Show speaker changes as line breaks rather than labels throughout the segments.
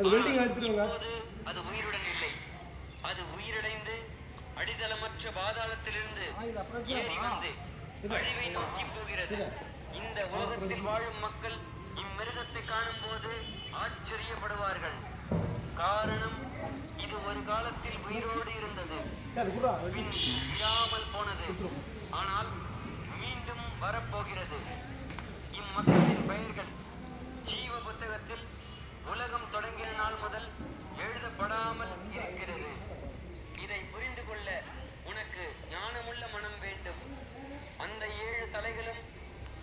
அது உயிருடன் இல்லை. அது உயிரடைந்து அடித்தளமற்ற பாதாளத்திலிருந்து ஏறி வந்து அழிவை நோக்கி போகிறது. இந்த உலகத்தில் வாழும் மக்கள் இம்மிருகத்தை காணும் போது ஆச்சரியப்படுவார்கள். காரணம், இது ஒரு காலத்தில் உயிரோடு இருந்தது, பின் இல்லாமல் போனது, ஆனால் மீண்டும் வரப்போகிறது. இம்மக்களின் பெயர்கள் ஜீவ புத்தகத்தில் உலகம் தொடங்கின நாள் முதல் எழுதப்படாமல் இருக்கிறது. இதை புரிந்து கொள்ள உனக்கு ஞானமுள்ள மனம் வேண்டும். அந்த 7 தலைகளும்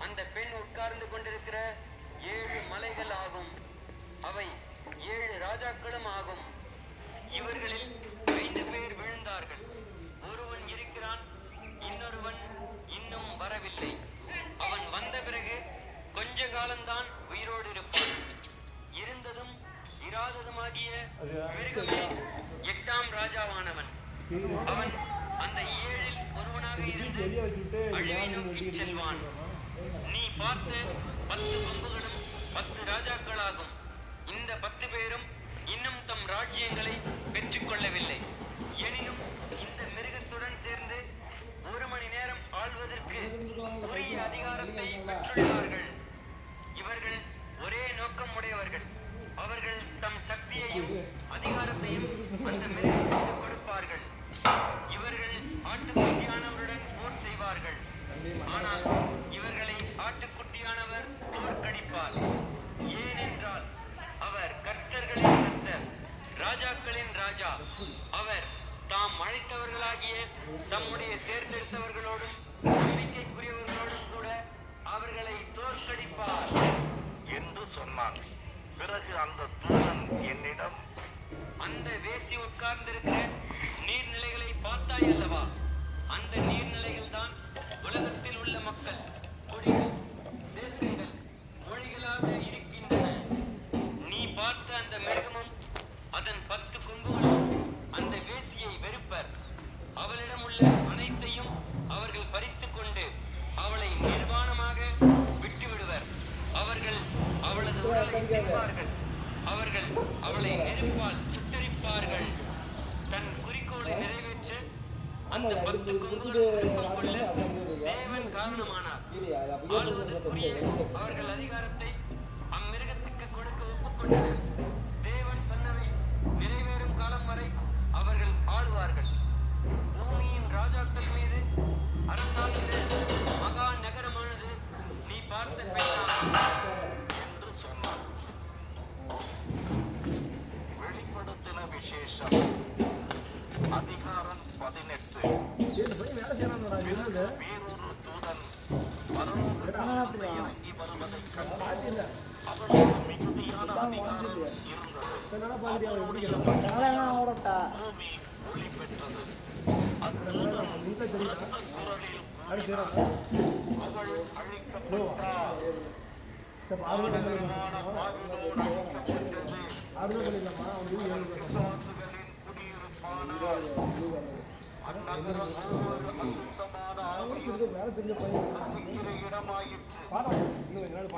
அந்த பெண் உட்கார்ந்து கொண்டிருக்கிற 7 மலைகள் ஆகும். அவை 7 ராஜாக்களும் ஆகும். இவர்களில் 5 பேர் விழுந்தார்கள். ஒருவன் இருக்கிறான், இன்னொருவன் இன்னும் வரவில்லை. அவன் வந்த பிறகு கொஞ்ச காலம்தான் உயிரோடு இருப்பான். இருந்ததும் இராததுமாகிய மிருகமே 8ஆம் ராஜாவானவன். அவன் அந்த 7இல் ஒருவனாக இருந்து அழிவை நோக்கி செல்வான். நீ பார்த்த 10 கொம்புகளும் 10 ராஜாக்களாகும். இந்த 10 பேரும் இன்னும் தம் ராஜ்யங்களை பெற்றுக் கொள்ளவில்லை. எனினும் இந்த மிருகத்துடன் சேர்ந்து 1 மணி நேரம் ஆள்வதற்கு உரிய அதிகாரத்தை பெற்றுள்ளார்கள். இவர்கள் ஒரே நோக்கம் உடையவர்கள். அவர்கள் தம் சக்தியையும் அதிகாரத்தையும் அந்த மிருகத்திற்கு கொடுப்பார்கள். இவர்கள் ஆட்டுக்குட்டியானவருடன் போர் செய்வார்கள். ஆனால் இவர்களை ஆட்டுக்குட்டியானவர் தோற்கடிப்பார். ஏனென்றால் அவர் கர்த்தர்களின் கர்த்தர், ராஜாக்களின் ராஜா. அவர் தாம் அழைத்தவர்களாகிய தம்முடைய தேர்ந்தெடுத்தவர்களோடும் நம்பிக்கைக்குரியவர்களோடும் கூட அவர்களை தோற்கடிப்பார்
என்று சொன்னான். பிறகு அந்த தூதன் என்னிடம்,
அந்த வேசி உட்கார்ந்திருக்கிற நீர்நிலைகளை பார்த்தாய் அல்லவா? அந்த நீர்நிலைகள் தான் உலகத்தில் உள்ள மக்கள், குடிகள், தேசங்கள், மொழிகளாக இருக்கின்றன. நீ பார்த்த அந்த மிருகமும் அதன் 10 கொம்புகளும் அந்த வேசியை வெறுப்பர். அவளிடம் உள்ள அனைத்தையும் அவர்கள் பறித்துக் கொண்டு அவளை நிர்வாணமாக விட்டுவிடுவர். அவர்கள் அவளது உடலை தின்பார்கள். அவர்கள் அவளை நெருப்பால் சுட்டரிப்பார்கள். தன் குறிக்கோளை நிறைவேற்ற அந்த 10 கொம்புகளும் கொள்ள தேவன் காரணமானார். ஆளுவதற்குரிய அவர்கள் அதிகாரத்தை அம்மிருகத்துக்கு கொடுக்க ஒப்புக்கொண்டனர். தேவன் சொன்னவை நிறைவேறும் காலம் வரை அவர்கள் ஆளுவார்கள். பூமியின் ராஜாக்கள் மீது அரசாங்கிற மகா நகரமானது நீ பார்த்த என்று சொன்னார்.
வெளிப்படுத்தின விசேஷம் அதிகாரம் 18. வேறொரு தூதன் பரலோகத்திலிருந்து இறங்கி வருவதைக் கண்டு அவனுக்கு மிகுதியான அதிகாரம் இருந்தது. பூமி ஒளி பெற்றது. அத்தூதன் உரத்த குரலில் கூறினான், அவள் அழிக்கப்பட்டாள், மாநகரமான பாபிலோன் அழிக்கப்பட்டது, பிசாசுகளின் குடியிருப்பானாள். அந்நகரம் ஒவ்வொரு அசுத்தமான ஆவியும் வசிக்கிற இடமாயிற்று.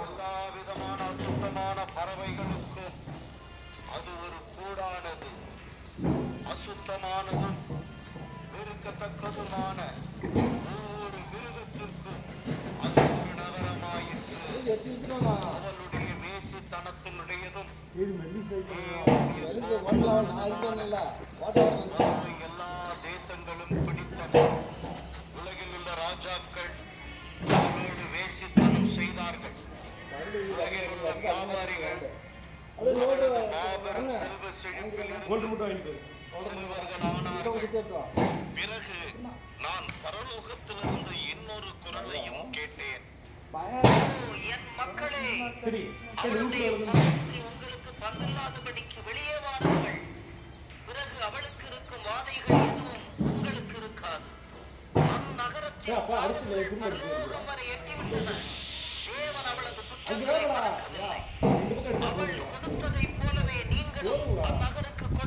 எல்லா விதமான அசுத்தமான பறவைகளுக்கும் அது ஒரு கூடானது. அசுத்தமானதும் வெறுக்கத்தக்கதுமான ஒவ்வொரு மிருகத்திற்கும் அது ஒரு நகரமாயிற்று. அவளுடைய வேசித்தனத்தினுடையதும் எல்லா தேசங்களும் பிடித்தன. உலகில் உள்ள ராஜாக்கள் அவளோடு வேசித்தனம் செய்தார்கள். உலகில் உள்ள வியாபாரிகள் மாபெரும் செல்வ செழிப்பிலிருந்து செல்வர்களானார்கள். பிறகு நான் பரலோகத்திலிருந்து இன்னொரு குரலையும் கேட்டேன். என் மக்களே, அவளுடைய பாவத்தை உங்களுக்கு பங்கில்லாதபடிக்கு வெளியே வாருங்கள். பிறகு அவளுக்கு இருக்கும் வாதைகள் எதுவும் உங்களுக்கு இருக்காது. அந்நகரத்தில் பரலோகம் வரை எட்டிவிட்டன. தேவன் அவளது குற்றங்களை மறக்கவில்லை. அவள் கொடுத்ததைப் போலவே நீங்களும் அந்நகரத்தில்